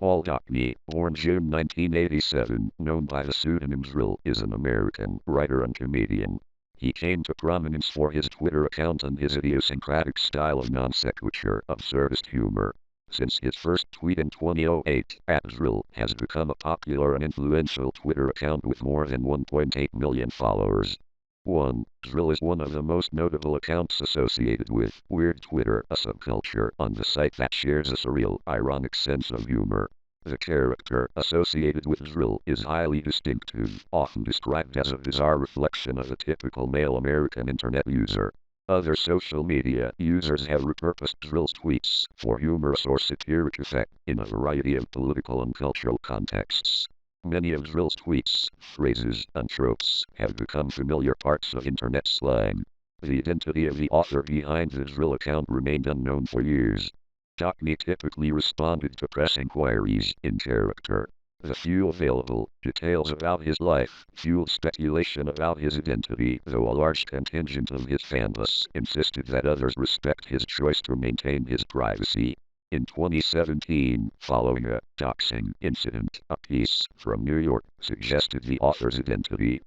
Paul Dockney, born June 1987, known by the pseudonym Dril, is an American writer and comedian. He came to prominence for his Twitter account and his idiosyncratic style of non-sequitur, absurdist humor. Since his first tweet in 2008, @dril has become a popular and influential Twitter account with more than 1.8 million followers. 1. Dril is one of the most notable accounts associated with Weird Twitter, a subculture on the site that shares a surreal, ironic sense of humor. The character associated with Dril is highly distinctive, often described as a bizarre reflection of a typical male American internet user. Other social media users have repurposed Dril's tweets for humorous or satiric effect in a variety of political and cultural contexts. Many of Dril's tweets, phrases, and tropes have become familiar parts of internet slang. The identity of the author behind the Dril account remained unknown for years. Dockney typically responded to press inquiries in character. The few available details about his life fueled speculation about his identity, though a large contingent of his fanbase insisted that others respect his choice to maintain his privacy. In 2017, following a doxing incident, a piece from New York suggested the author's identity.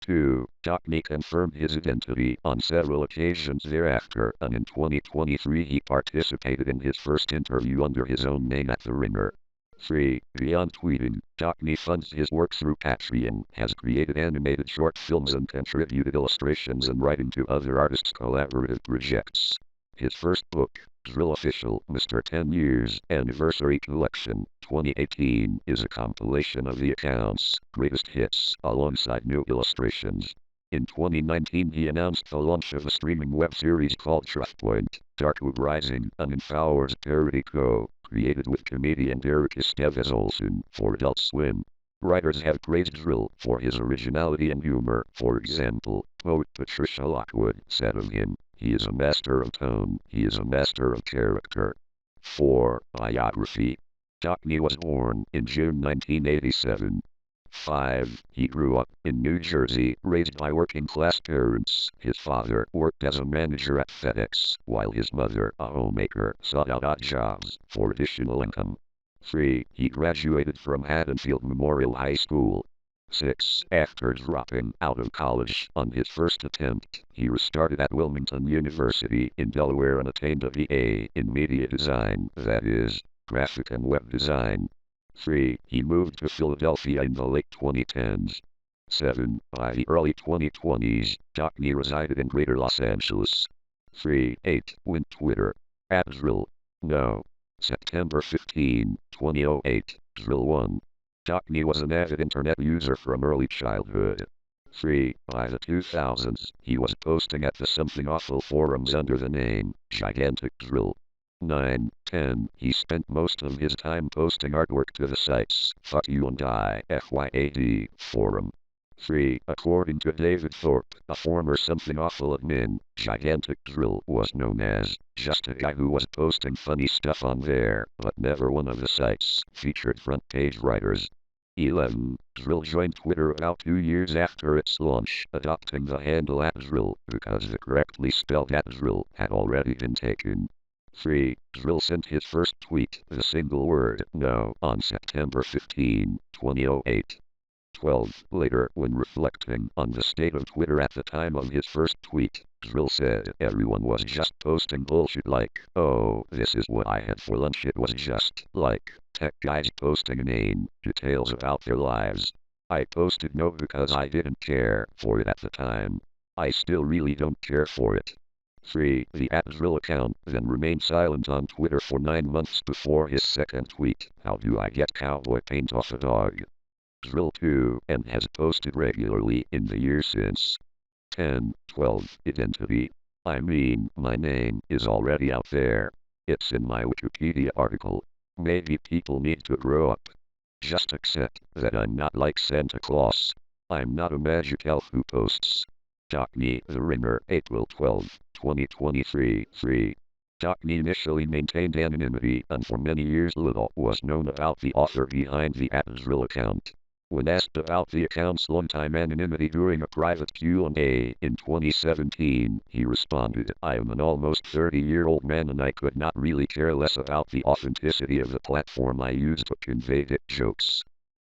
2. Dockney confirmed his identity on several occasions thereafter, and in 2023 he participated in his first interview under his own name at The Ringer. 3. Beyond tweeting, Dockney funds his work through Patreon, has created animated short films and contributed illustrations and writing to other artists' collaborative projects. His first book, Dril Official, Mr. 10 Years Anniversary Collection, 2018, is a compilation of the account's greatest hits, alongside new illustrations. In 2019 he announced the launch of a streaming web series called Trustpoint, Darkwood Rising, an Infowars parody co-created with comedian Derek Estevez Olsen for Adult Swim. Writers have praised Dril for his originality and humor. For example, poet Patricia Lockwood said of him, "He is a master of tone, he is a master of character." 4. Biography. Dockney was born in June 1987. 5. He grew up in New Jersey, raised by working-class parents. His father worked as a manager at FedEx, while his mother, a homemaker, sought out odd jobs for additional income. 3. He graduated from Haddonfield Memorial High School. 6. After dropping out of college on his first attempt, he restarted at Wilmington University in Delaware and attained a BA in media design, that is, graphic and web design. 3. He moved to Philadelphia in the late 2010s. 7. By the early 2020s, Dockney resided in Greater Los Angeles. 3. 8. When Twitter. @dril. No. September 15, 2008, Dril 1. Dockney was an avid internet user from early childhood. 3. By the 2000s, he was posting at the Something Awful forums under the name Gigantic Dril. 9. 10. He spent most of his time posting artwork to the site's Fuck You and I FYAD forum. 3. According to David Thorpe, a former Something Awful admin, Gigantic Dril was known as just a guy who was posting funny stuff on there, but never one of the site's featured front-page writers. 11. Dril joined Twitter about 2 years after its launch, adopting the handle @dril because the correctly spelled @dril had already been taken. 3. Dril sent his first tweet, the single word "no," on September 15, 2008. 12. Later, when reflecting on the state of Twitter at the time of his first tweet, Dril said everyone was just posting bullshit like, "Oh, this is what I had for lunch." It was just like tech guys posting inane details about their lives. I posted no because I didn't care for it at the time. I still really don't care for it. 3. The @dril account then remained silent on Twitter for 9 months before his second tweet, "How do I get cowboy paint off a dog?" Dril 2, and has posted regularly in the years since. 10. 12. Identity. I mean, my name is already out there. It's in my Wikipedia article. Maybe people need to grow up. Just accept that I'm not like Santa Claus. I'm not a magic elf who posts. Dockney, The Ringer, April 12, 2023. 3. Dockney initially maintained anonymity, and for many years little was known about the author behind the @dril account. When asked about the account's longtime anonymity during a private Q&A in 2017, he responded, "I am an almost 30-year-old man and I could not really care less about the authenticity of the platform I use to convey dick jokes."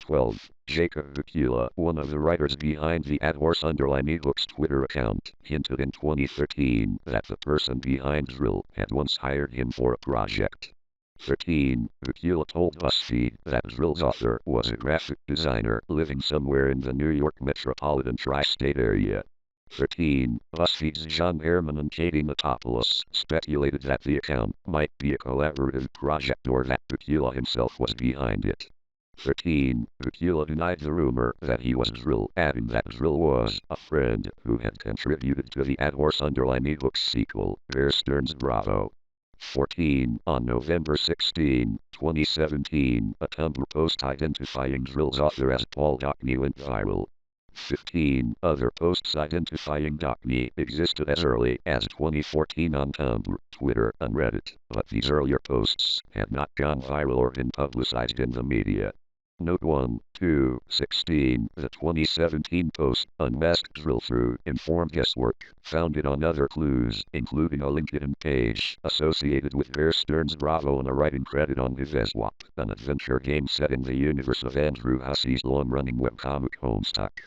12. Jacob Bukila, one of the writers behind the @horse_ebooks Twitter account, hinted in 2013 that the person behind Dril had once hired him for a project. 13. Bukila told BuzzFeed that Dril's author was a graphic designer living somewhere in the New York metropolitan tri-state area. 13. BuzzFeed's John Ehrman and Katie Matopoulos speculated that the account might be a collaborative project or that Bukila himself was behind it. 13. Bukila denied the rumor that he was Dril, adding that Dril was a friend who had contributed to the @horse_ebooks sequel, Bear Stearns Bravo. 14. On November 16, 2017, a Tumblr post identifying Dril's author as Paul Dockney went viral. 15. Other posts identifying Dockney existed as early as 2014 on Tumblr, Twitter, and Reddit, but these earlier posts had not gone viral or been publicized in the media. Note 1, 2, 16. The 2017 post unmasked Dril through informed guesswork, founded on other clues, including a LinkedIn page associated with Bear Stearns Bravo and a writing credit on Viveswap, an adventure game set in the universe of Andrew Hussey's long-running webcomic Homestuck.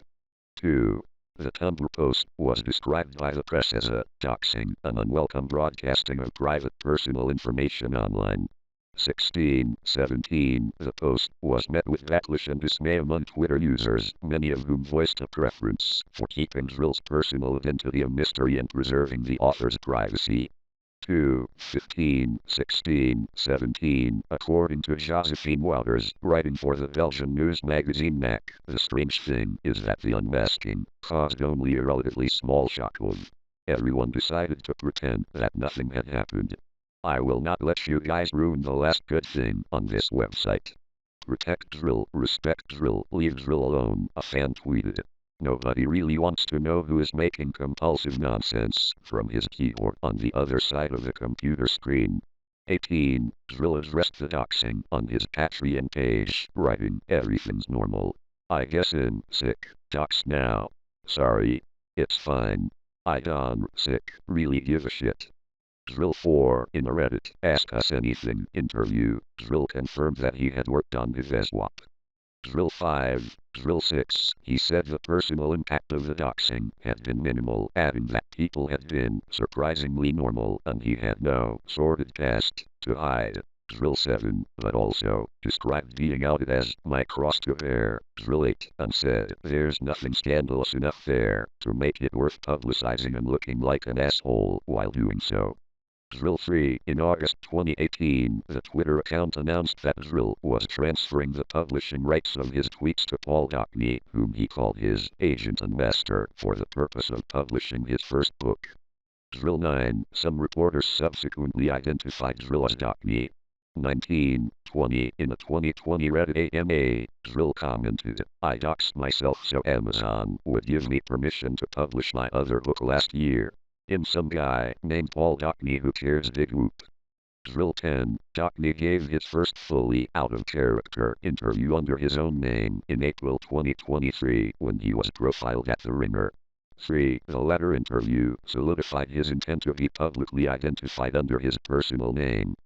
2. The Tumblr post was described by the press as a doxing, an unwelcome broadcasting of private personal information online. 16. 17. The post was met with backlash and dismay among Twitter users, many of whom voiced a preference for keeping Dril's personal identity a mystery and preserving the author's privacy. 2. 15, 16, 17. According to Josephine Wouters, writing for the Belgian news magazine NAC, the strange thing is that the unmasking caused only a relatively small shockwave. Everyone decided to pretend that nothing had happened. I will not let you guys ruin the last good thing on this website. Protect Dril, respect Dril, leave Dril alone, a fan tweeted. Nobody really wants to know who is making compulsive nonsense from his keyboard on the other side of the computer screen. 18. Dril addressed the doxing on his Patreon page, writing, "Everything's normal. I guess I'm sick. Dox now. Sorry. It's fine. I don't sick really give a shit." Dril 4. In a Reddit Ask Us Anything interview, Dril confirmed that he had worked on Viveswap. Dril 5. Dril 6. He said the personal impact of the doxing had been minimal, adding that people had been surprisingly normal and he had no sordid past to hide. Dril 7, but also described being outed as my cross to bear. Dril 8, and said there's nothing scandalous enough there to make it worth publicizing and looking like an asshole while doing so. Dril 3. In August 2018, the Twitter account announced that Dril was transferring the publishing rights of his tweets to Paul Dockney, whom he called his agent and master, for the purpose of publishing his first book. Dril 9. Some reporters subsequently identified Dril as Dockney. 19. 20. In a 2020 Reddit AMA, Dril commented, "I doxed myself so Amazon would give me permission to publish my other book last year. In some guy named Paul Dockney who cares big whoop." Dril 10. Dockney gave his first fully out-of-character interview under his own name in April 2023 when he was profiled at The Ringer. 3. The latter interview solidified his intent to be publicly identified under his personal name.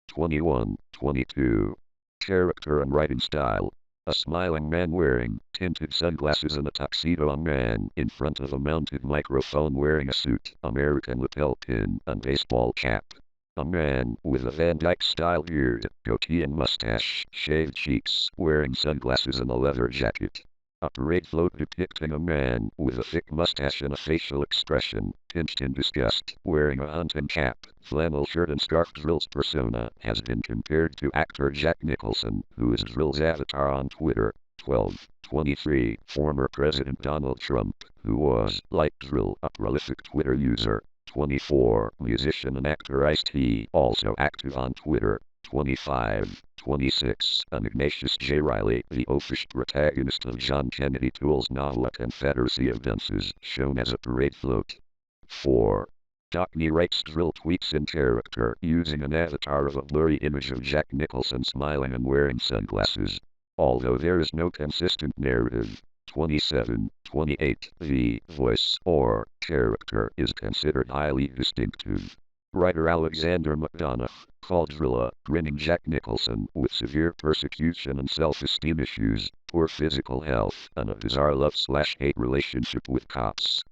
21. 22. Character and writing style. A smiling man wearing tinted sunglasses and a tuxedo. A man in front of a mounted microphone wearing a suit, American lapel pin, and baseball cap. A man with a Van Dyke-style beard, goatee and mustache, shaved cheeks, wearing sunglasses and a leather jacket. A parade float depicting a man with a thick mustache and a facial expression, pinched in disgust, wearing a hunting cap, flannel shirt and scarf. Dril's persona has been compared to actor Jack Nicholson, who is Dril's avatar on Twitter. 12. 23. Former President Donald Trump, who was, like Dril, a prolific Twitter user. 24. Musician and actor Aight, also active on Twitter. 25. 26. And Ignatius J. Reilly, the official protagonist of John Kennedy Toole's novel A Confederacy of Dunces, shown as a parade float. 4. Dockney writes Dril tweets in character using an avatar of a blurry image of Jack Nicholson smiling and wearing sunglasses. although there is no consistent narrative. 27. 28. The voice or character is considered highly distinctive. Writer Alexander MacDonough called Drilla grinning Jack Nicholson with severe persecution and self-esteem issues, poor physical health, and a bizarre love/hate relationship with cops.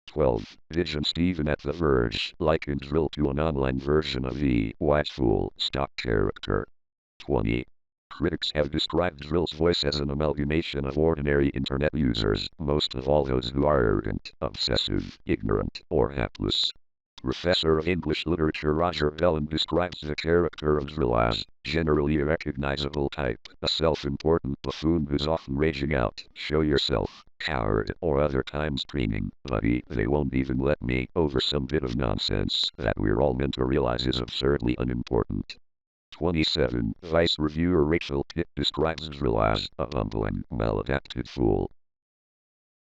12. Vision Stephen at The Verge likened Dril to an online version of the White Fool stock character. 20. Critics have described Dril's voice as an amalgamation of ordinary internet users, most of all those who are arrogant, obsessive, ignorant, or hapless. Professor of English Literature Roger Vellon describes the character of Dril as generally a recognizable type, a self-important buffoon who's often raging out, "Show yourself, coward," or other times screaming, "Buddy, they won't even let me," over some bit of nonsense that we're all meant to realize is absurdly unimportant. 27. Vice reviewer Rachel Pitt describes Dril as a bumbling, maladapted fool.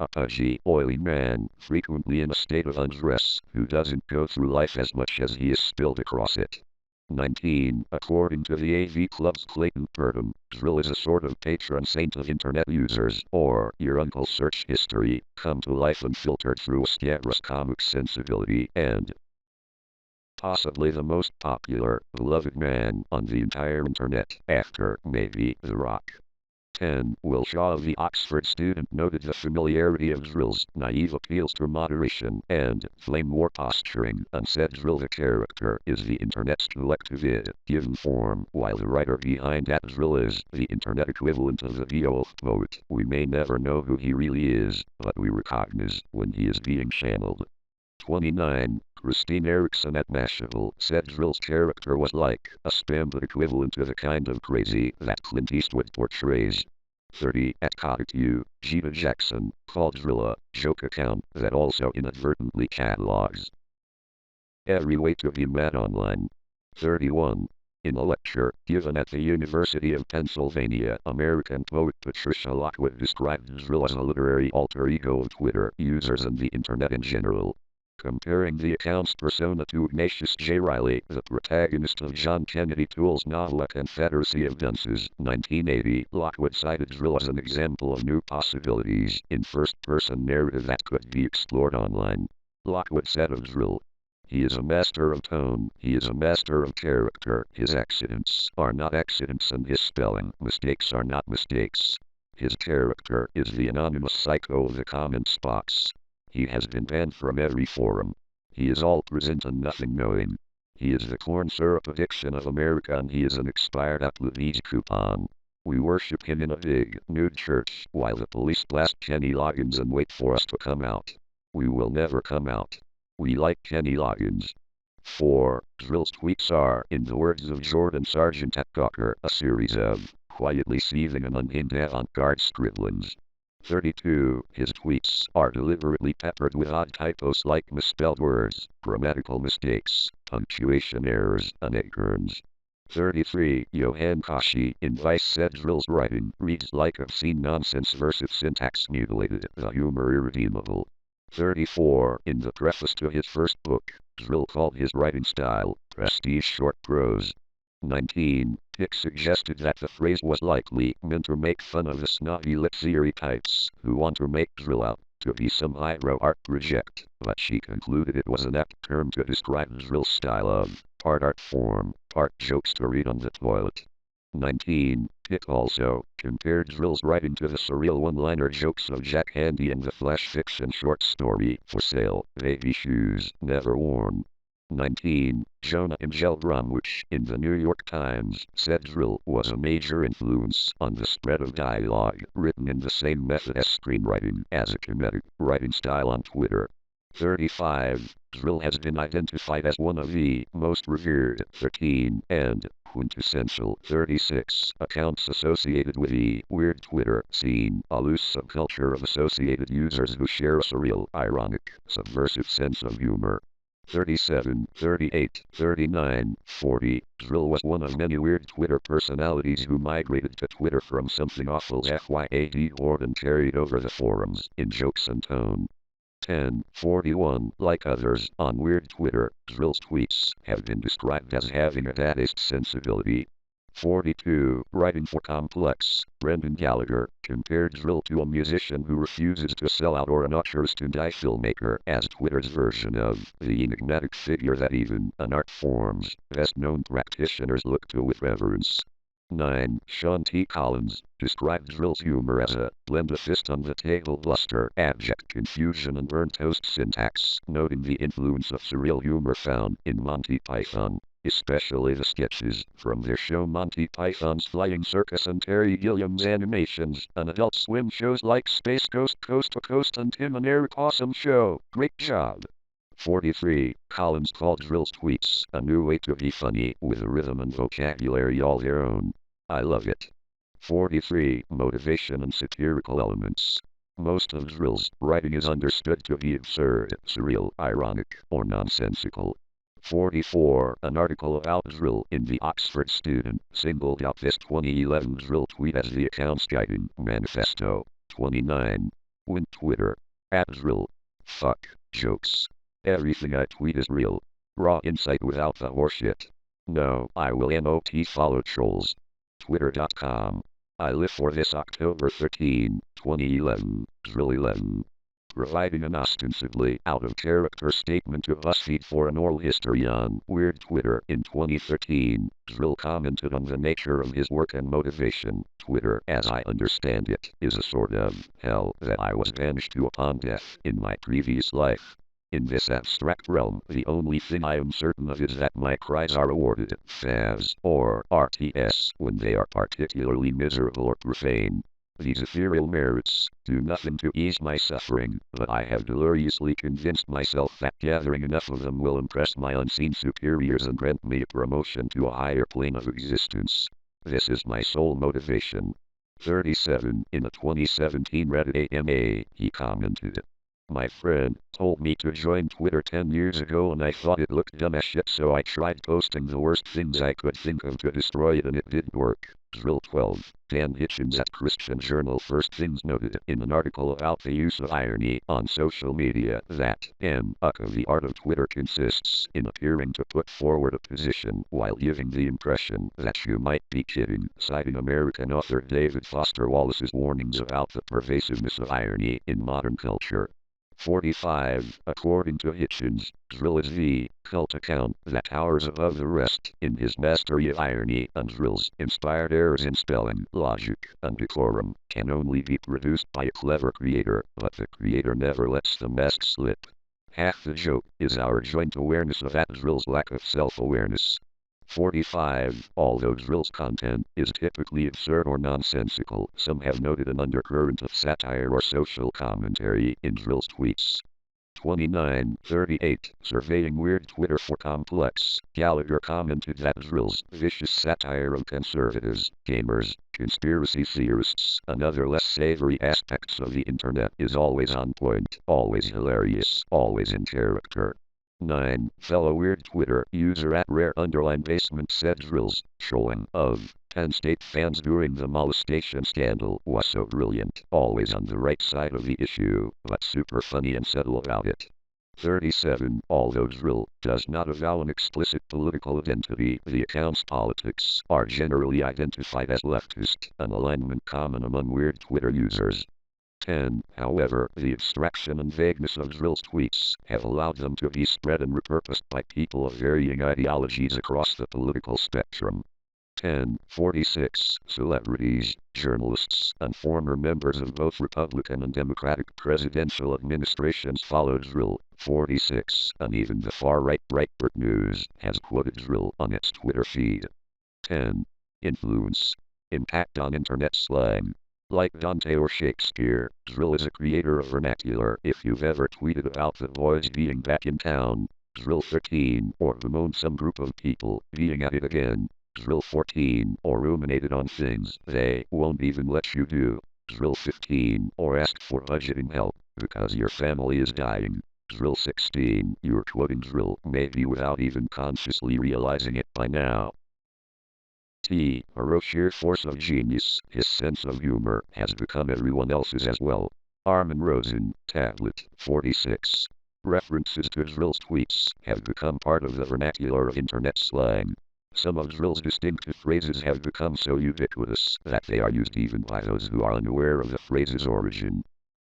A pudgy, oily man, frequently in a state of undress, who doesn't go through life as much as he is spilled across it. 19. According to the AV Club's Clayton Purdom, Dril is a sort of patron saint of internet users, or your uncle's search history, come to life and filtered through a scabrous comic sensibility, and possibly the most popular, beloved man on the entire internet, after, maybe, The Rock. 10. Will Shaw, the Oxford student, noted the familiarity of Dril's naive appeals to moderation and flame war posturing, and said Dril the character is the internet's collective given form, while the writer behind that Dril is the internet equivalent of the VO vote. We may never know who he really is, but we recognize when he is being channeled. 29. Christine Erickson at Mashable said Dril's character was like a spam but equivalent to the kind of crazy that Clint Eastwood portrays. 30. At Kotaku, Gina Jackson called Dril a joke account that also inadvertently catalogs every way to be mad online. 31. In a lecture given at the University of Pennsylvania, American poet Patricia Lockwood described Dril as a literary alter ego of Twitter users and the internet in general. Comparing the account's persona to Ignatius J. Reilly, the protagonist of John Kennedy Toole's novel A Confederacy of Dunces, 1980, Lockwood cited Dril as an example of new possibilities in first-person narrative that could be explored online. Lockwood said of Dril, "He is a master of tone, he is a master of character, his accidents are not accidents and his spelling mistakes are not mistakes. His character is the anonymous psycho of the comments box. He has been banned from every forum. He is all present and nothing knowing. He is the corn syrup addiction of America and he is an expired Applebee's coupon. We worship him in a big, nude church, while the police blast Kenny Loggins and wait for us to come out. We will never come out. We like Kenny Loggins." 4. Dril's tweets are, in the words of Jordan Sargent at Gawker, a series of quietly seething and unhinged avant-garde scribblings. 32. His tweets are deliberately peppered with odd typos like misspelled words, grammatical mistakes, punctuation errors, and acorns. 33. Johan Kashi in Vice said Dril's writing reads like obscene nonsense versus syntax mutilated, the humor irredeemable. 34. In the preface to his first book, Dril called his writing style prestige short prose. 19. Pick suggested that the phrase was likely meant to make fun of the snobby lit theory types who want to make Dril out to be some highbrow art project, but she concluded it was an apt term to describe Dril's style of part art form, part jokes to read on the toilet. 19. Pick also compared Dril's writing to the surreal one-liner jokes of Jack Handy in the flash fiction short story For Sale, Baby Shoes, Never Worn. 19. Jonah Angel Bromwich in the New York Times said Dril was a major influence on the spread of dialogue written in the same method as screenwriting as a comedic writing style on Twitter. 35. Dril has been identified as one of the most revered 13 and quintessential 36 accounts associated with the weird Twitter scene, a loose subculture of associated users who share a surreal, ironic, subversive sense of humor. 37, 38, 39, 40. Dril was one of many weird Twitter personalities who migrated to Twitter from something awful's FYAD horde and carried over the forums in jokes and tone. 10. 41. Like others on weird Twitter, Dril's tweets have been described as having a dadaist sensibility. 42. Writing for Complex. Brendan Gallagher compared dril to a musician who refuses to sell out or an ushers to die filmmaker as Twitter's version of the enigmatic figure that even in art forms best-known practitioners look to with reverence. 9. Sean T. Collins described dril's humor as a blend of fist-on-the-table bluster, abject confusion and burnt toast syntax, noting the influence of surreal humor found in Monty Python, especially the sketches from their show Monty Python's Flying Circus and Terry Gilliam's Animations, and Adult Swim shows like Space Ghost, Coast to Coast and Tim and Eric Awesome Show. Great job! 43. Collins called dril's tweets a new way to be funny, with a rhythm and vocabulary all their own. I love it. 43. Motivation and satirical elements. Most of dril's writing is understood to be absurd, surreal, ironic, or nonsensical. 44. An article about dril in the Oxford Student singled out this 2011 dril tweet as the account's guiding manifesto. 29. When Twitter. @dril. Fuck. Jokes. Everything I tweet is real. Raw insight without the horseshit. No, I will not follow trolls. Twitter.com. I live for this October 13, 2011, dril 11. Providing an ostensibly out-of-character statement to BuzzFeed for an oral history on Weird Twitter in 2013, dril commented on the nature of his work and motivation. Twitter, as I understand it, is a sort of hell that I was banished to upon death in my previous life. In this abstract realm, the only thing I am certain of is that my cries are awarded FAS or RTS when they are particularly miserable or profane. These ethereal merits do nothing to ease my suffering, but I have deliriously convinced myself that gathering enough of them will impress my unseen superiors and grant me a promotion to a higher plane of existence. This is my sole motivation. 37. In a 2017 Reddit AMA, he commented, "My friend told me to join Twitter 10 years ago and I thought it looked dumb as shit, so I tried posting the worst things I could think of to destroy it and it didn't work." Dril 12. Dan Hitchens at Christian Journal First Things noted in an article about the use of irony on social media that the art of Twitter consists in appearing to put forward a position while giving the impression that you might be kidding, citing American author David Foster Wallace's warnings about the pervasiveness of irony in modern culture. 45. According to Hitchens, dril is the cult account that towers above the rest in his mastery of irony, and dril's inspired errors in spelling, logic, and decorum can only be produced by a clever creator, but the creator never lets the mask slip. Half the joke is our joint awareness of that dril's lack of self-awareness. 45. Although dril's content is typically absurd or nonsensical, some have noted an undercurrent of satire or social commentary in dril's tweets. 29. 38. Surveying Weird Twitter for Complex, Gallagher commented that dril's vicious satire of conservatives, gamers, conspiracy theorists, and other less savory aspects of the internet is always on point, always hilarious, always in character. 9. Fellow Weird Twitter user at @rare_basement said dril's showing of Penn State fans during the molestation scandal was so brilliant, always on the right side of the issue, but super funny and subtle about it. 37. Although dril does not avow an explicit political identity, the account's politics are generally identified as leftist, an alignment common among Weird Twitter users. 10. However, the abstraction and vagueness of dril's tweets have allowed them to be spread and repurposed by people of varying ideologies across the political spectrum. 10. 46. Celebrities, journalists, and former members of both Republican and Democratic presidential administrations followed dril. 46. And even the far-right Breitbart News has quoted dril on its Twitter feed. 10. Influence. Impact on internet slang. Like Dante or Shakespeare, dril is a creator of vernacular. If you've ever tweeted about the boys being back in town, dril 13, or bemoaned some group of people being at it again, dril 14, or ruminated on things they won't even let you do, dril 15, or asked for budgeting help because your family is dying, dril 16, you're quoting dril maybe without even consciously realizing it by now. A sheer force of genius, his sense of humor has become everyone else's as well. Armin Rosen, Tablet, 46. References to dril's tweets have become part of the vernacular of internet slang. Some of Drill's distinctive phrases have become so ubiquitous that they are used even by those who are unaware of the phrase's origin.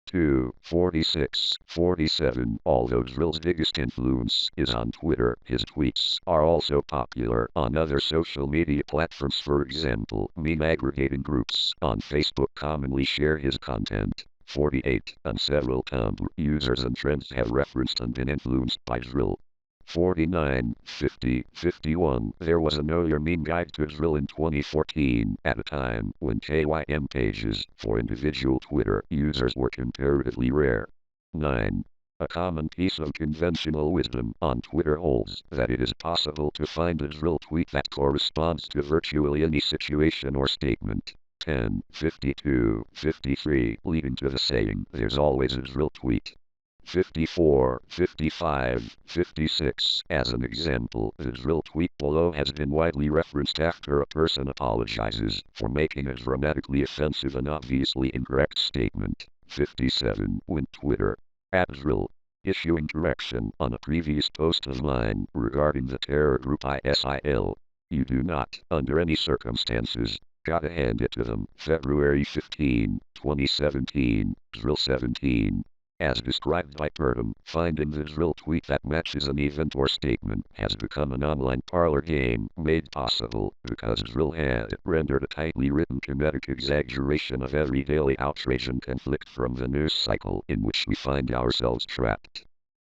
2. 46. 47. Although Drill's biggest influence is on Twitter, his tweets are also popular on other social media platforms. For example, meme aggregating groups on Facebook commonly share his content. 48. And several Tumblr users and trends have referenced and been influenced by Drill. 49, 50, 51. There was a Know Your Meme guide to Dril in 2014, at a time when KYM pages for individual Twitter users were comparatively rare. 9. A common piece of conventional wisdom on Twitter holds that it is possible to find a Dril tweet that corresponds to virtually any situation or statement. 10, 52, 53, leading to the saying, there's always a Dril tweet. 54, 55, 56. As an example, the Dril tweet below has been widely referenced after a person apologizes for making a dramatically offensive and obviously incorrect statement. 57. When Twitter, @Dril, issuing correction on a previous post of mine regarding the terror group ISIL. You do not, under any circumstances, gotta hand it to them. February 15, 2017, Dril 17. As described by Purdom, finding the Dril tweet that matches an event or statement has become an online parlor game made possible because Dril had rendered a tightly written kinetic exaggeration of every daily outrage and conflict from the news cycle in which we find ourselves trapped.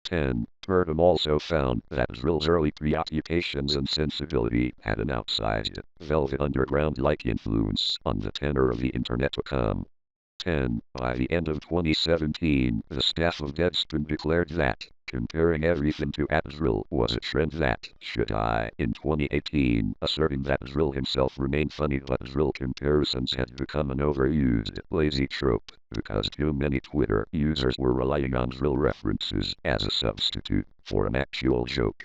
10. Purdom also found that Dril's early preoccupations and sensibility had an outsized, velvet underground-like influence on the tenor of the internet.com. 10. By the end of 2017, the staff of Deadspin declared that comparing everything to @Dril was a trend that should die in 2018, asserting that Dril himself remained funny but Dril comparisons had become an overused, lazy trope, because too many Twitter users were relying on Dril references as a substitute for an actual joke.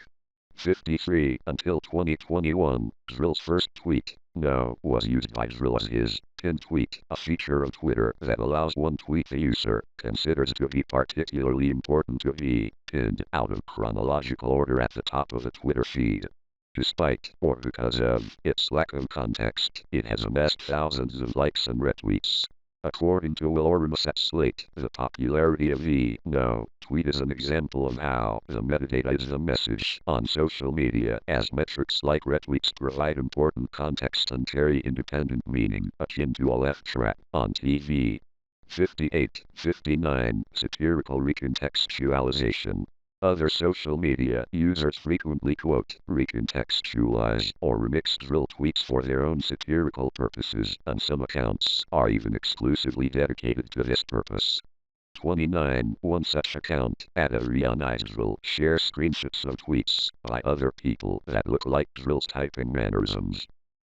53. Until 2021, Dril's first tweet, No, was used by Dril as his pinned tweet, a feature of Twitter that allows one tweet the user considers to be particularly important to be pinned out of chronological order at the top of the Twitter feed. Despite, or because of, its lack of context, it has amassed thousands of likes and retweets. According to Will Ormus at Slate, the popularity of the No tweet is an example of how the metadata is the message on social media, as metrics like retweets provide important context and carry independent meaning, akin to a left track on TV. 58, 59. Satirical recontextualization. Other social media users frequently quote, recontextualize, or remix Dril tweets for their own satirical purposes, and some accounts are even exclusively dedicated to this purpose. 29. One such account, @ArianaIsDril, shares screenshots of tweets by other people that look like Dril's typing mannerisms.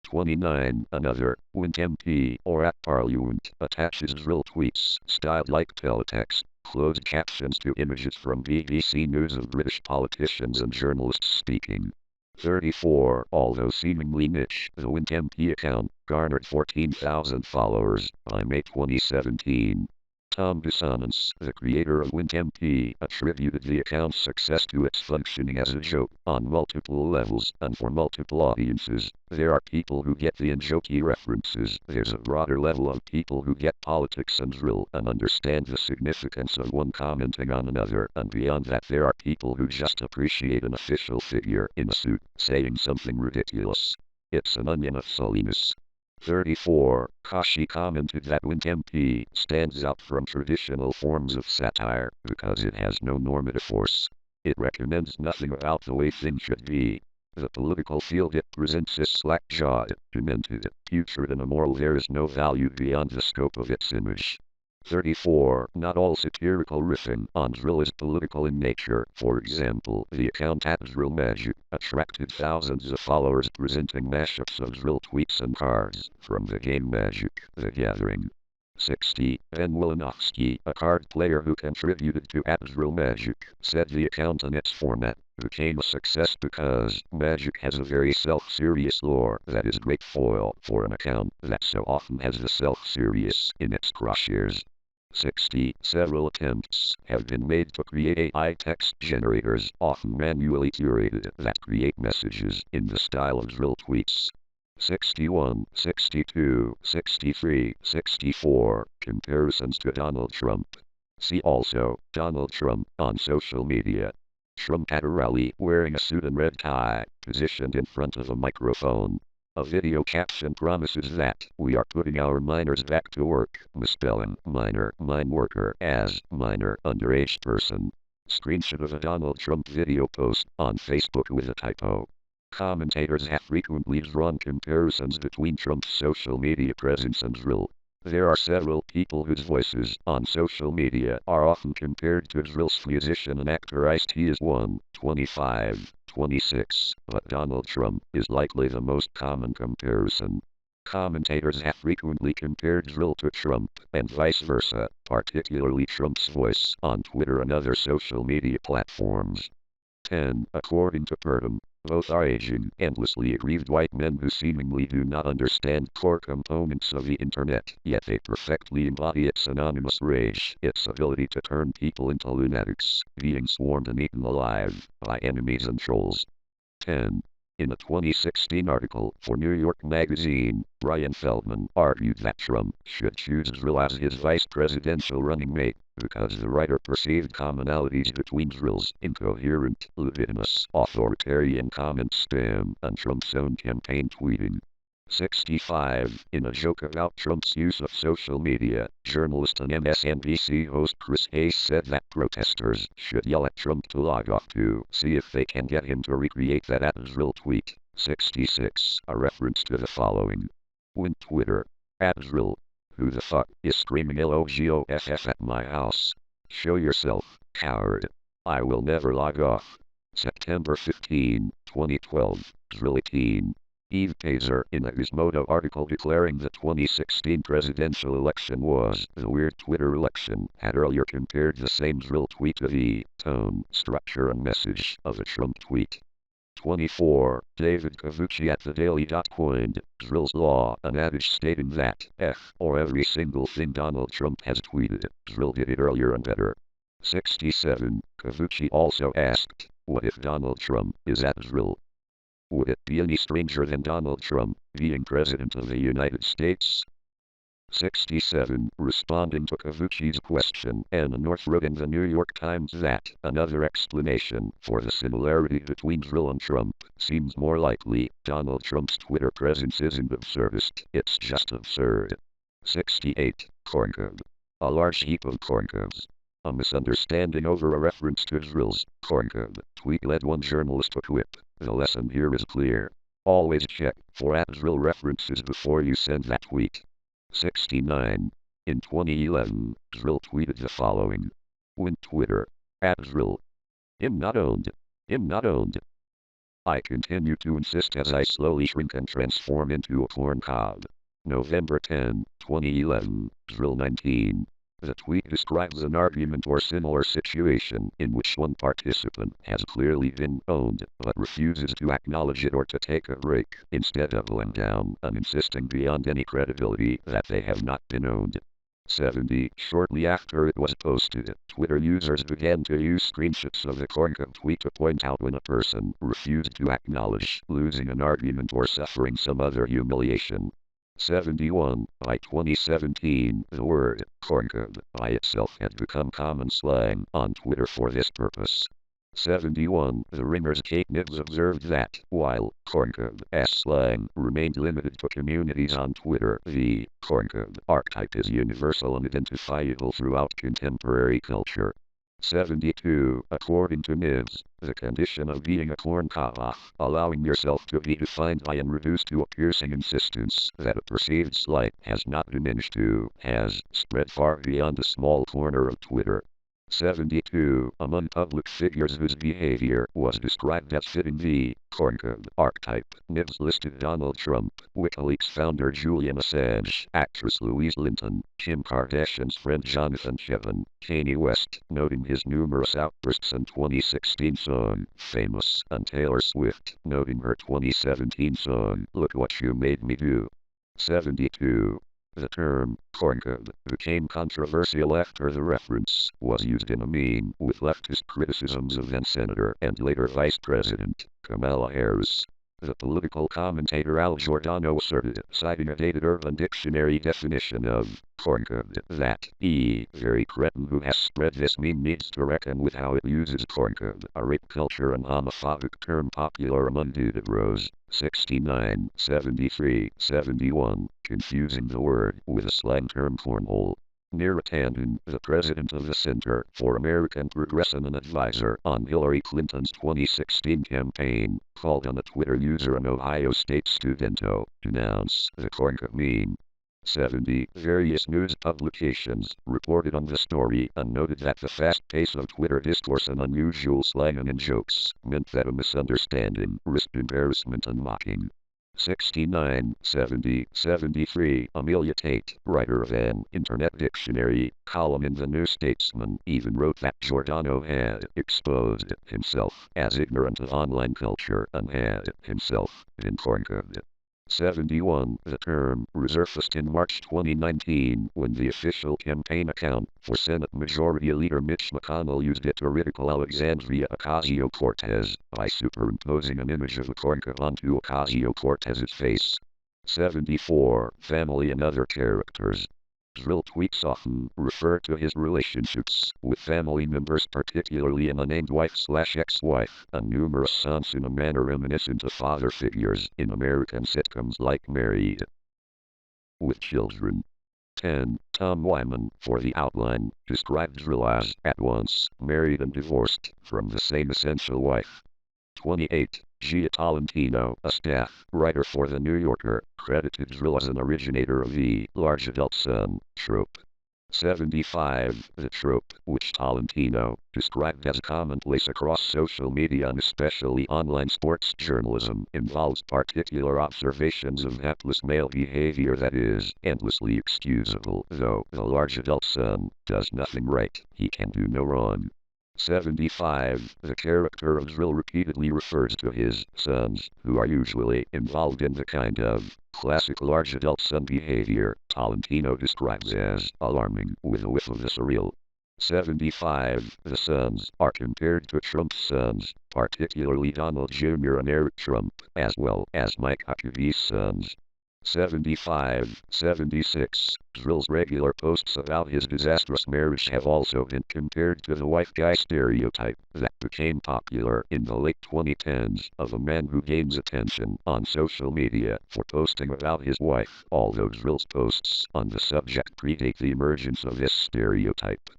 29. Another, WintMP, or @Parliament, attaches Dril tweets, styled like teletext, closed captions to images from BBC News of British politicians and journalists speaking. 34. Although seemingly niche, the WintMP account garnered 14,000 followers by May 2017. Tom Dissonance, the creator of WintMP, attributed the account's success to its functioning as a joke on multiple levels and for multiple audiences. There are people who get the in-jokey references. There's a broader level of people who get politics and Dril and understand the significance of one commenting on another. And beyond that, there are people who just appreciate an official figure in a suit saying something ridiculous. It's an onion of silliness. 34. Kashi commented that WintMP stands out from traditional forms of satire because it has no normative force. It recommends nothing about the way things should be. The political field it presents is slack-jawed, demented, putrid and immoral. There is no value beyond the scope of its image. 34. Not all satirical riffing on Dril is political in nature. For example, the account @DrilMagic attracted thousands of followers presenting mashups of Dril tweets and cards from the game Magic: The Gathering. 60. Ben Wilanowski, a card player who contributed to @DrilMagic, said the account and its format became a success because Magic has a very self-serious lore that is great foil for an account that so often has the self-serious in its crosshairs. 60. Several attempts have been made to create AI text generators, often manually curated, that create messages in the style of dril tweets. 61, 62, 63, 64. Comparisons to Donald Trump. See also, Donald Trump on social media. Trump at a rally wearing a suit and red tie, positioned in front of a microphone. A video caption promises that we are putting our miners back to work, misspelling minor, mine worker as minor underage person. Screenshot of a Donald Trump video post on Facebook with a typo. Commentators have frequently drawn comparisons between Trump's social media presence and dril. There are several people whose voices on social media are often compared to dril's musician and actor Aight. He is 1, 25, 26, but Donald Trump is likely the most common comparison. Commentators have frequently compared dril to Trump, and vice versa, particularly Trump's voice on Twitter and other social media platforms. 10. According to PARODY, both are aging, endlessly aggrieved white men who seemingly do not understand core components of the internet, yet they perfectly embody its anonymous rage, its ability to turn people into lunatics, being swarmed and eaten alive by enemies and trolls. 10. In a 2016 article for New York Magazine, Brian Feldman argued that Trump should choose dril as his vice presidential running mate, because the writer perceived commonalities between dril's incoherent, libidinous, authoritarian comment spam and Trump's own campaign tweeting. 65. In a joke about Trump's use of social media, journalist and MSNBC host Chris Hayes said that protesters should yell at Trump to log off to see if they can get him to recreate that @dril tweet. 66. A reference to the following. When Twitter, @dril. Who the fuck is screaming LOGOFF at my house? Show yourself, coward. I will never log off. September 15, 2012. Dril 18. Eve Pazer in a Gizmodo article declaring the 2016 presidential election was the weird Twitter election had earlier compared the same dril tweet to the tone, structure and message of a Trump tweet. 24. David Cavucci at the Daily. Coined dril's law, an adage stating that or every single thing Donald Trump has tweeted, dril did it earlier and better. 67. Cavucci also asked, what if Donald Trump is @dril? Would it be any stranger than Donald Trump being president of the United States? 67. Responding to Cavucci's question, Anna North wrote in the New York Times that another explanation for the similarity between dril and Trump seems more likely. Donald Trump's Twitter presence isn't absurdist, it's just absurd. 68. Corncobs. A large heap of corncobs. A misunderstanding over a reference to dril's corncob tweet led one journalist to quip. The lesson here is clear. Always check for @dril references before you send that tweet. 69. In 2011, dril tweeted the following. When Twitter, @dril. I'm not owned. I'm not owned. I continue to insist as I slowly shrink and transform into a corn cob. November 10, 2011, dril 19. The tweet describes an argument or similar situation in which one participant has clearly been owned, but refuses to acknowledge it or to take a break, instead doubling down and insisting beyond any credibility that they have not been owned. 70. Shortly after it was posted, Twitter users began to use screenshots of the corncob tweet to point out when a person refused to acknowledge losing an argument or suffering some other humiliation. 71. By 2017, the word corncob by itself had become common slang on Twitter for this purpose. 71. The Ringer's Kate Nibbs observed that, while corncob slang remained limited to communities on Twitter, the corncob archetype is universal and identifiable throughout contemporary culture. 72. According to Nibbs, the condition of being a corn cob, allowing yourself to be defined by and reduced to a piercing insistence that a perceived slight has not diminished to, has spread far beyond a small corner of Twitter. 72. Among public figures whose behavior was described as fitting the corncob archetype, Nibbs listed Donald Trump, WikiLeaks founder Julian Assange, actress Louise Linton, Kim Kardashian's friend Jonathan Cheban, Kanye West, noting his numerous outbursts in 2016 song, Famous, and Taylor Swift, noting her 2017 song, Look What You Made Me Do. 72. The term corncode became controversial after the reference was used in a meme with leftist criticisms of then Senator and later Vice President Kamala Harris. The political commentator Al Giordano asserted, citing a dated Urban Dictionary definition of corncode, that very cretin who has spread this meme needs to reckon with how it uses corncode, a rape culture and homophobic term popular among dude-bros. 69, 73, 71, confusing the word with a slang term cornhole. Neera Tanden, the president of the Center for American Progress and an advisor on Hillary Clinton's 2016 campaign, called on a Twitter user an Ohio State student to denounce the corncode meme. 70. Various news publications reported on the story and noted that the fast pace of Twitter discourse and unusual slang and jokes meant that a misunderstanding risked embarrassment and mocking. 69, 70, 73. Amelia Tate, writer of an Internet Dictionary column in the New Statesman, even wrote that Giordano had exposed himself as ignorant of online culture and had himself been corncoded. 71. The term resurfaced in March 2019 when the official campaign account for Senate Majority Leader Mitch McConnell used it to ridicule Alexandria Ocasio-Cortez by superimposing an image of a corncode onto Ocasio-Cortez's face. 74. Family and other characters. Dril tweets often refer to his relationships with family members, particularly an unnamed wife/ex-wife, and numerous sons in a manner reminiscent of father figures in American sitcoms like Married with Children. 10. Tom Wyman, for the outline, described Dril as at once married and divorced from the same essential wife. 28. Gia Tolentino, a staff writer for The New Yorker, credited Dril as an originator of the large adult son trope. 75. The trope, which Tolentino described as commonplace across social media and especially online sports journalism, involves particular observations of hapless male behavior that is endlessly excusable. Though the large adult son does nothing right, he can do no wrong. 75. The character of Dril repeatedly refers to his sons, who are usually involved in the kind of classic large adult son behavior Tolentino describes as alarming with a whiff of the surreal. 75. The sons are compared to Trump's sons, particularly Donald Jr. and Eric Trump, as well as Mike Huckabee's sons. 75, 76. Dril's regular posts about his disastrous marriage have also been compared to the wife guy stereotype that became popular in the late 2010s of a man who gains attention on social media for posting about his wife, although Dril's posts on the subject predate the emergence of this stereotype.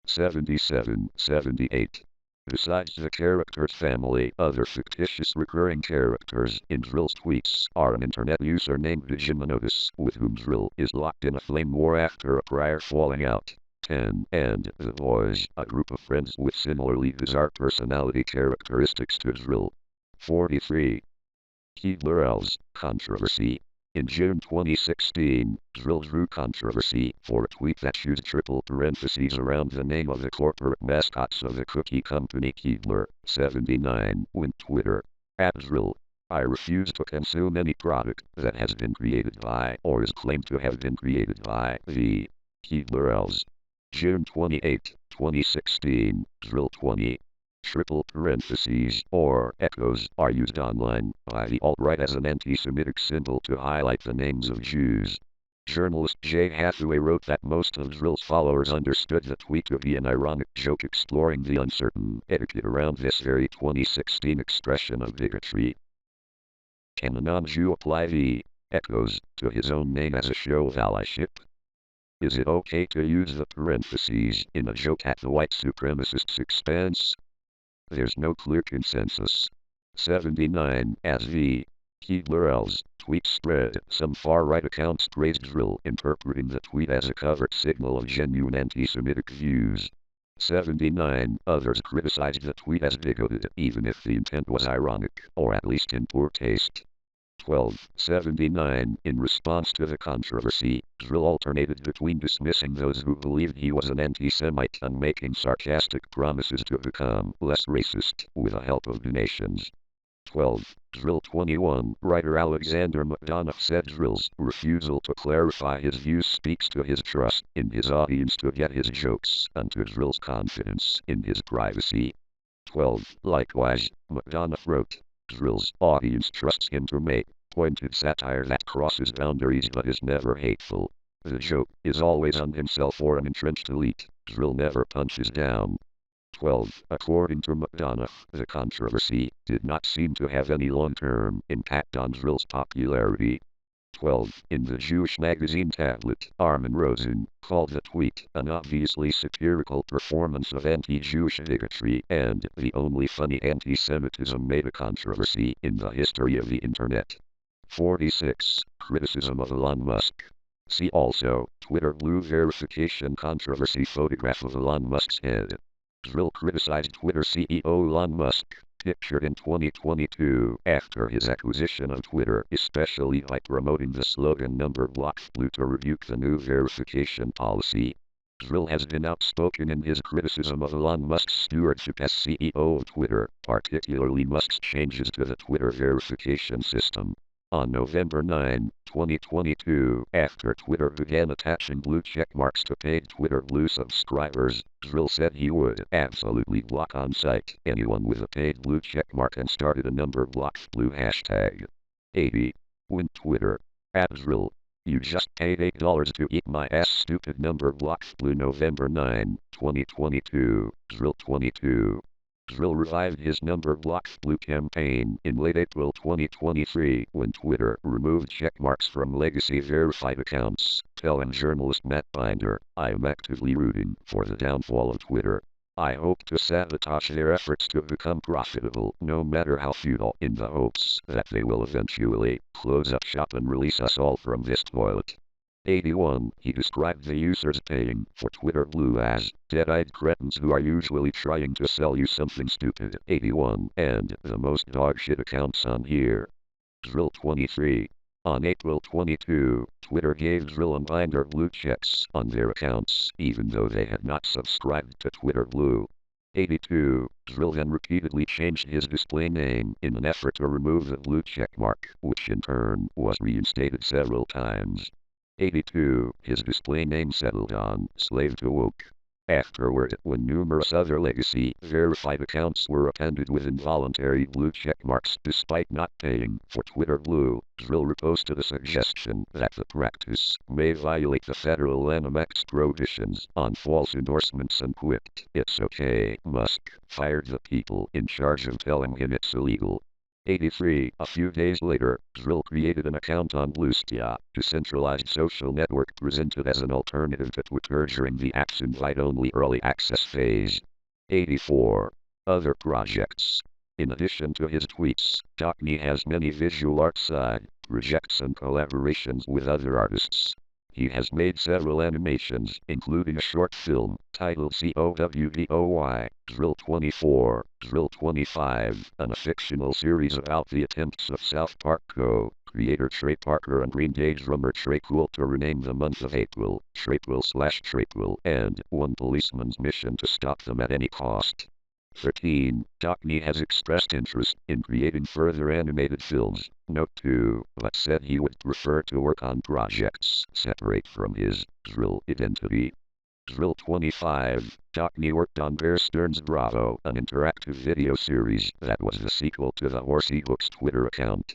77, 78. Besides the character's family, other fictitious recurring characters in Dril's tweets are an internet user named Digimanotus, with whom Dril is locked in a flame war after a prior falling out. 10. And The Boys, a group of friends with similarly bizarre personality characteristics to Dril. 43. Keebler controversy. In June 2016, Dril drew controversy for a tweet that used triple parentheses around the name of the corporate mascots of the cookie company Keebler. 79. Went Twitter. @Dril. I refuse to consume any product that has been created by or is claimed to have been created by the Keebler. June 28, 2016, Dril 20. Triple parentheses, or echoes, are used online by the alt-right as an anti-Semitic symbol to highlight the names of Jews. Journalist Jay Hathaway wrote that most of Dril's followers understood the tweet to be an ironic joke exploring the uncertain etiquette around this very 2016 expression of bigotry. Can a non-Jew apply the echoes to his own name as a show of allyship? Is it okay to use the parentheses in a joke at the white supremacist's expense? There's no clear consensus. 79. As the Keebler tweet spread, some far-right accounts praised Dril, interpreting the tweet as a covert signal of genuine anti-Semitic views. 79. Others criticized the tweet as bigoted, even if the intent was ironic, or at least in poor taste. 12. 79. In response to the controversy, Dril alternated between dismissing those who believed he was an anti-Semite and making sarcastic promises to become less racist with the help of donations. 12. Dril 21. Writer Alexander McDonough said Dril's refusal to clarify his views speaks to his trust in his audience to get his jokes and to Dril's confidence in his privacy. 12. Likewise, McDonough wrote, Dril's audience trusts him to make pointed satire that crosses boundaries but is never hateful. The joke is always on himself or an entrenched elite. Dril never punches down. 12. According to McDonough, the controversy did not seem to have any long-term impact on Dril's popularity. 12. In the Jewish magazine Tablet, Armin Rosen called the tweet an obviously satirical performance of anti-Jewish bigotry and the only funny anti-Semitism made a controversy in the history of the Internet. 46. Criticism of Elon Musk. See also, Twitter Blue verification controversy photograph of Elon Musk's head. Dril criticized Twitter CEO Elon Musk, pictured in 2022, after his acquisition of Twitter, especially by promoting the slogan "Number Blocks Blue" to rebuke the new verification policy. Dril has been outspoken in his criticism of Elon Musk's stewardship as CEO of Twitter, particularly Musk's changes to the Twitter verification system. On November 9, 2022, after Twitter began attaching blue checkmarks to paid Twitter Blue subscribers, Dril said he would absolutely block on sight anyone with a paid blue checkmark and started a Number Blocks Blue hashtag. 80. When Twitter. @Dril. You just paid $8 to eat my ass, stupid. Number Blocks Blue. November 9, 2022, Dril 22. Dril revived his Number Blocks Blue campaign in late April 2023 when Twitter removed checkmarks from legacy verified accounts, telling journalist Matt Binder, "I am actively rooting for the downfall of Twitter. I hope to sabotage their efforts to become profitable, no matter how futile, in the hopes that they will eventually close up shop and release us all from this toilet." 81. He described the users paying for Twitter Blue as dead-eyed cretins who are usually trying to sell you something stupid. 81. And the most dogshit accounts on here. Dril 23. On April 22, Twitter gave Dril and Binder blue checks on their accounts, even though they had not subscribed to Twitter Blue. 82. Dril then repeatedly changed his display name in an effort to remove the blue checkmark, which in turn was reinstated several times. 82. His display name settled on Slave to Woke. Afterward, when numerous other legacy verified accounts were appended with involuntary blue checkmarks despite not paying for Twitter Blue, Dril reposted a suggestion that the practice may violate the federal Lanham Act's prohibitions on false endorsements and quipped, "It's okay, Musk," fired the people in charge of telling him it's illegal. 83. A few days later, Dril created an account on Bluesky, a decentralized social network presented as an alternative to Twitter during the app's invite-only early access phase. 84. Other projects. In addition to his tweets, Dockney has many visual art side projects and collaborations with other artists. He has made several animations, including a short film titled COWVOY, Dril 24, Dril 25, and a fictional series about the attempts of South Park co-creator Trey Parker and Green Day drummer Trey Cool to rename the month of April, Trayquil, and one policeman's mission to stop them at any cost. 13. Dockney has expressed interest in creating further animated films, note 2, but said he would prefer to work on projects separate from his Dril identity. Dril 25. Dockney worked on Bear Stearns Bravo, an interactive video series that was the sequel to the Horsey Books Twitter account.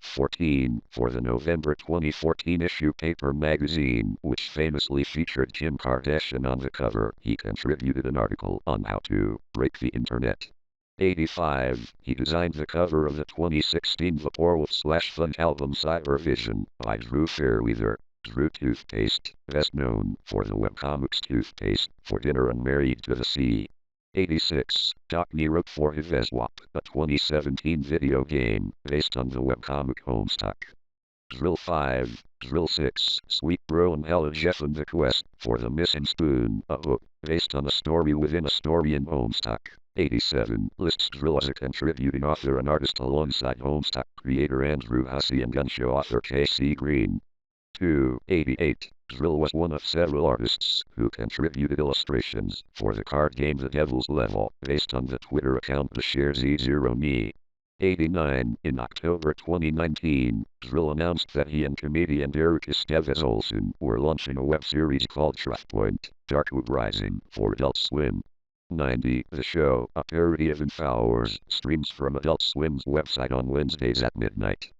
14. For the November 2014 issue Paper magazine, which famously featured Kim Kardashian on the cover, he contributed an article on how to break the internet. 85. He designed the cover of the 2016 Vaporwave/Funk album Cybervision by Drew Fairweather. Drew Toothpaste, best known for the webcomics Toothpaste for Dinner and Married to the Sea. 86. Dockney wrote for Hivezwap, a 2017 video game based on the webcomic Homestuck. Dril 5. Dril 6. Sweet Bro and Hella Jeff and the Quest for the Missing Spoon, a book based on a story within a story in Homestuck. 87. Lists Dril as a contributing author and artist alongside Homestuck creator Andrew Hussey and Gunshow author K.C. Green. 88. Dril was one of several artists who contributed illustrations for the card game The Devil's Level, based on the Twitter account The Share Z0Me. 89. In October 2019, Dril announced that he and comedian Erik Estevez Olsen were launching a web series called Point, Dark Web Rising for Adult Swim. 90. The show, a parody of InfoWars, streams from Adult Swim's website on Wednesdays at midnight.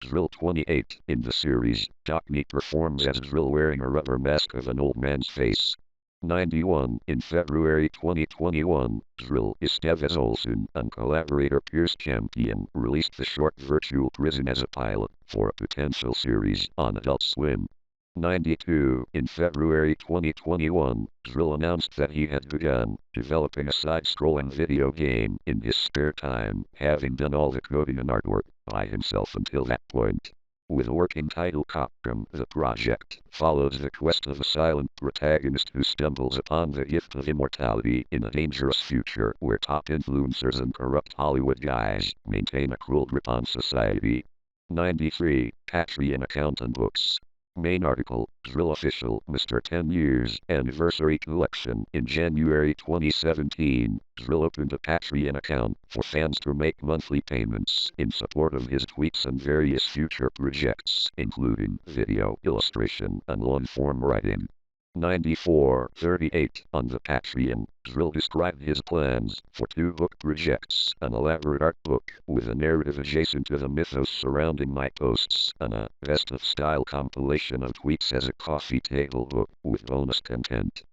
Dril 28. In the series, Doc performs as Dril wearing a rubber mask of an old man's face. 91. In February 2021, Dril, Estevez Olsen, and collaborator Pierce Champion released the short Virtual Prison as a pilot for a potential series on Adult Swim. 92. In February 2021, Dril announced that he had begun developing a side-scrolling video game in his spare time, having done all the coding and artwork by himself until that point. With a working title Cockrum, the project follows the quest of a silent protagonist who stumbles upon the gift of immortality in a dangerous future where top influencers and corrupt Hollywood guys maintain a cruel grip on society. 93. Patreon account and books. Main article, Dril Official Mr. 10 Years Anniversary Collection. In January 2017, Dril opened a Patreon account for fans to make monthly payments in support of his tweets and various future projects, including video, illustration, and long-form writing. 94.38. On the Patreon, Dril described his plans for 2 book projects, an elaborate art book with a narrative adjacent to the mythos surrounding my posts, and a best-of-style compilation of tweets as a coffee table book with bonus content.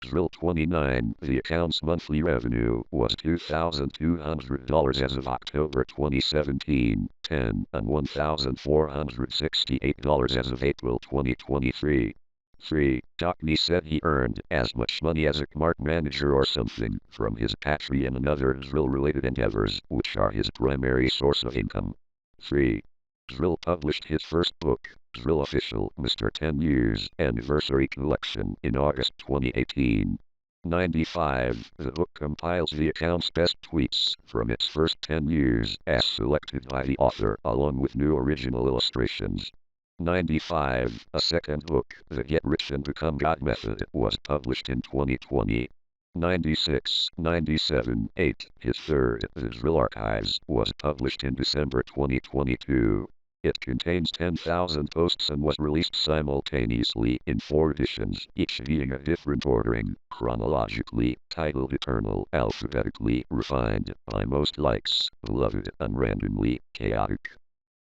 Dril 29. The account's monthly revenue was $2,200 as of October 2017, and $1,468 as of April 2023. 3. Dockney said he earned as much money as a Kmart manager or something from his Patreon and other Dril-related endeavors, which are his primary source of income. 3. Dril published his first book, Dril Official Mr. 10 Years Anniversary Collection, in August 2018. 95. The book compiles the account's best tweets from its first 10 years, as selected by the author, along with new original illustrations. 95. A second book, The Get Rich and Become God Method, was published in 2020. 96. 97. 8. His third, The Dril Archives, was published in December 2022. It contains 10,000 posts and was released simultaneously in 4 editions, each being a different ordering, chronologically, titled Eternal, alphabetically, refined, by most likes, beloved, and randomly, chaotic.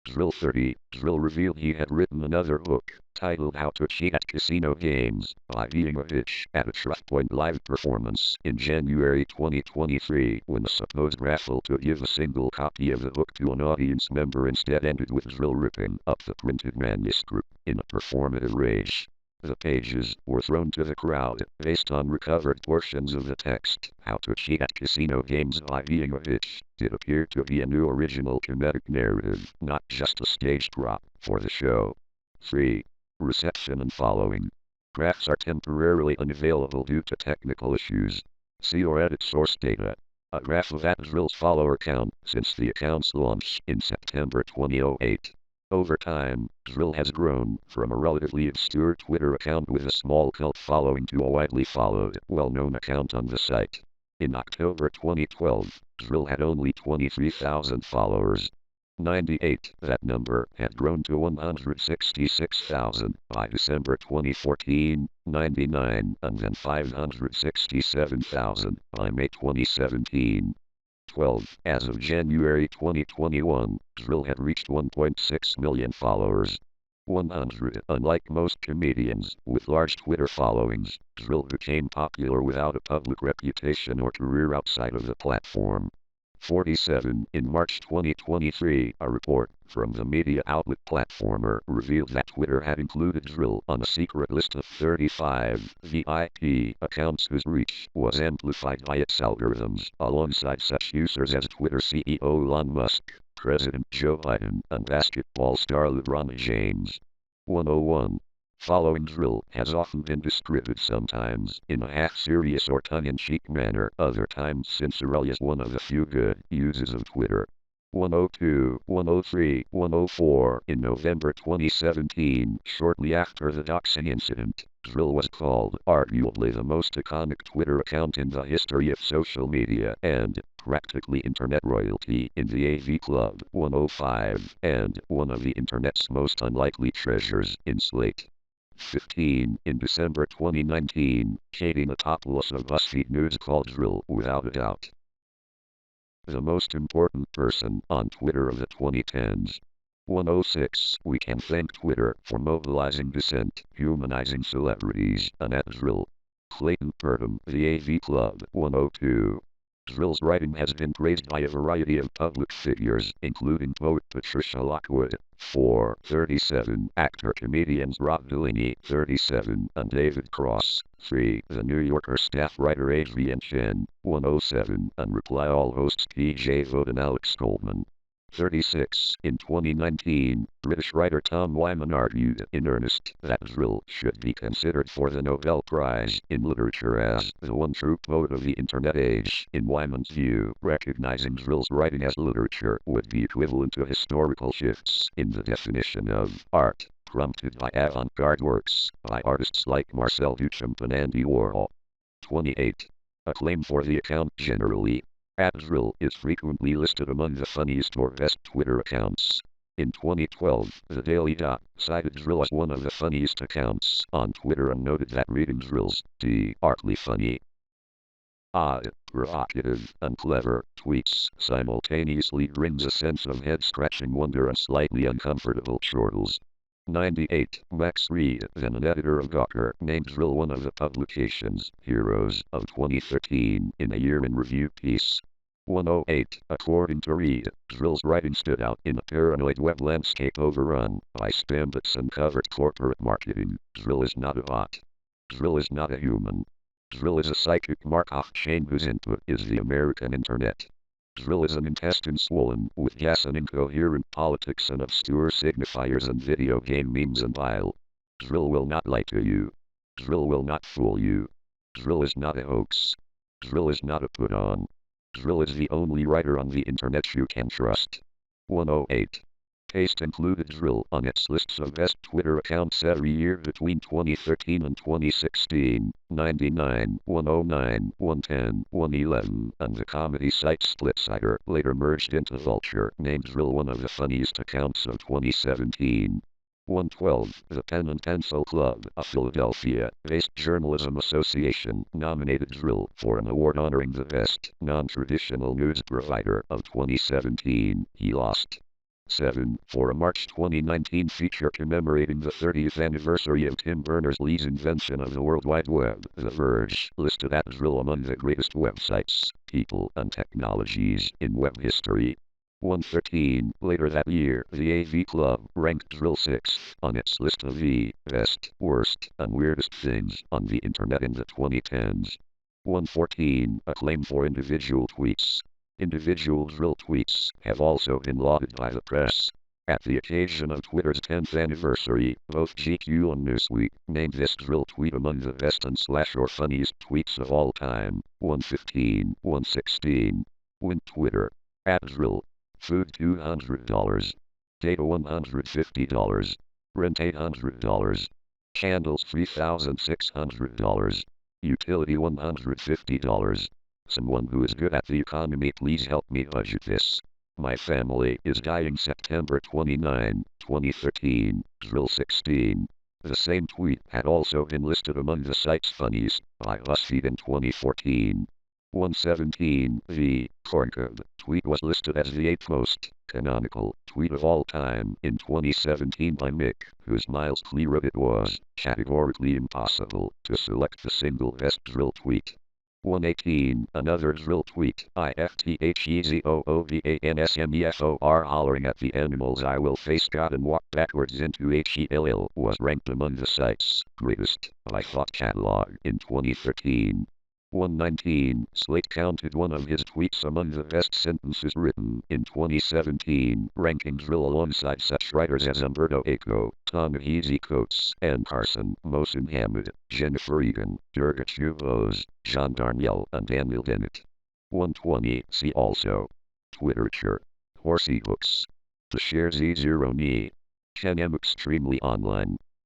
Dril 30. Dril revealed he had written another book, titled How to Cheat at Casino Games, by being a bitch at a Point live performance in January 2023, when the supposed raffle to give a single copy of the book to an audience member instead ended with Dril ripping up the printed manuscript in a performative rage. The pages were thrown to the crowd based on recovered portions of the text. How to Cheat at Casino Games by Being a Bitch did appear to be a new original comedic narrative, not just a stage prop for the show. 3. Reception and following. Drafts are temporarily unavailable due to technical issues. See or edit source data. A graph of Dril's follower count since the account's launch in September 2008. Over time, Dril has grown from a relatively obscure Twitter account with a small cult following to a widely followed, well-known account on the site. In October 2012, Dril had only 23,000 followers. 98. That number had grown to 166,000 by December 2014, 99, and then 567,000 by May 2017. 12. As of January 2021, Dril had reached 1.6 million followers. 100. Unlike most comedians with large Twitter followings, Dril became popular without a public reputation or career outside of the platform. 47. In March 2023, a report from the media outlet Platformer revealed that Twitter had included Dril on a secret list of 35 VIP accounts whose reach was amplified by its algorithms, alongside such users as Twitter CEO Elon Musk, President Joe Biden, and basketball star LeBron James. 101. Following Dril has often been described sometimes in a half-serious or tongue-in-cheek manner, other times sincerely as one of the few good uses of Twitter. 102, 103, 104. In November 2017, shortly after the doxing incident, Dril was called arguably the most iconic Twitter account in the history of social media and practically internet royalty in the AV Club 105 and one of the internet's most unlikely treasures in Slate. 15. In December 2019, Katie Natopoulos of BuzzFeed News called Dril without a doubt the most important person on Twitter of the 2010s. 106. We can thank Twitter for mobilizing dissent, humanizing celebrities, and at Dril. Clayton Purdom, The AV Club, 102. Dril's writing has been praised by a variety of public figures, including poet Patricia Lockwood, 4, 37, actor-comedians Rob Delaney, 37, and David Cross, 3, The New Yorker staff writer Adrian Chen, 107, and Reply All hosts PJ Vogt and Alex Goldman. 36. In 2019, British writer Tom Wyman argued in earnest that Dril should be considered for the Nobel Prize in Literature as the one true poet of the Internet age. In Wyman's view, recognizing Dril's writing as literature would be equivalent to historical shifts in the definition of art, prompted by avant-garde works by artists like Marcel Duchamp and Andy Warhol. 28. Acclaim for the account generally. @Dril is frequently listed among the funniest or best Twitter accounts. In 2012, The Daily Dot cited Dril as one of the funniest accounts on Twitter and noted that reading Dril's artly funny, odd, provocative, and clever tweets simultaneously brings a sense of head-scratching wonder and slightly uncomfortable chortles. 98. Max Reed, then an editor of Gawker, named Dril one of the publication's heroes of 2013 in a year in review piece. 108. According to Reed, Dril's writing stood out in a paranoid web landscape overrun by spam bots and covert corporate marketing. Dril is not a bot. Dril is not a human. Dril is a psychic Markov chain whose input is the American Internet. Dril is an intestine swollen with gas and incoherent politics and obscure signifiers and video game memes and bile. Dril will not lie to you. Dril will not fool you. Dril is not a hoax. Dril is not a put-on. Dril is the only writer on the internet you can trust. 108. Paste included Dril on its lists of best Twitter accounts every year between 2013 and 2016, 99, 109, 110, 111, and the comedy site Splitsider, later merged into Vulture, named Dril one of the funniest accounts of 2017. 112. The Pen and Pencil Club, a Philadelphia-based journalism association, nominated Dril for an award honoring the best non-traditional news provider of 2017. He lost. 7. For a March 2019 feature commemorating the 30th anniversary of Tim Berners-Lee's invention of the World Wide Web, The Verge listed @Dril among the greatest websites, people, and technologies in web history. 113. Later that year, the AV Club ranked Dril 6th on its list of the best, worst, and weirdest things on the internet in the 2010s. 114. Acclaim for individual tweets. Individual Dril tweets have also been lauded by the press. At the occasion of Twitter's 10th anniversary, both GQ and Newsweek named this Dril tweet among the best and or funniest tweets of all time. 115. 116. Win Twitter. @Dril. Food $200. Data $150. Rent $800. Candles $3,600. Utility $150. Someone who is good at the economy, please help me budget this. My family is dying September 29, 2013. Dril 16. The same tweet had also been listed among the site's funniest by BuzzFeed in 2014. 117. The Corncode tweet was listed as the 8th most canonical tweet of all time in 2017 by Mick, whose mildly wrote it was categorically impossible to select the single best Dril tweet. 118. Another Dril tweet, IFTHEZOOVANSMEFOR hollering at the animals I will face God and walk backwards into HELL, was ranked among the site's greatest by Thought Catalog in 2013. 119. Slate counted one of his tweets among the best sentences written in 2017, ranking Dril alongside such writers as Umberto Eco, Ta-Nehisi Coates, Ann Carson, Mohsin Hamid, Jennifer Egan, Durga Chubose, John Darnielle, and Daniel Dennett. 120. See also Twitterture. Horsey Hooks. The Share Z0 Knee. Ken M. Extremely Online.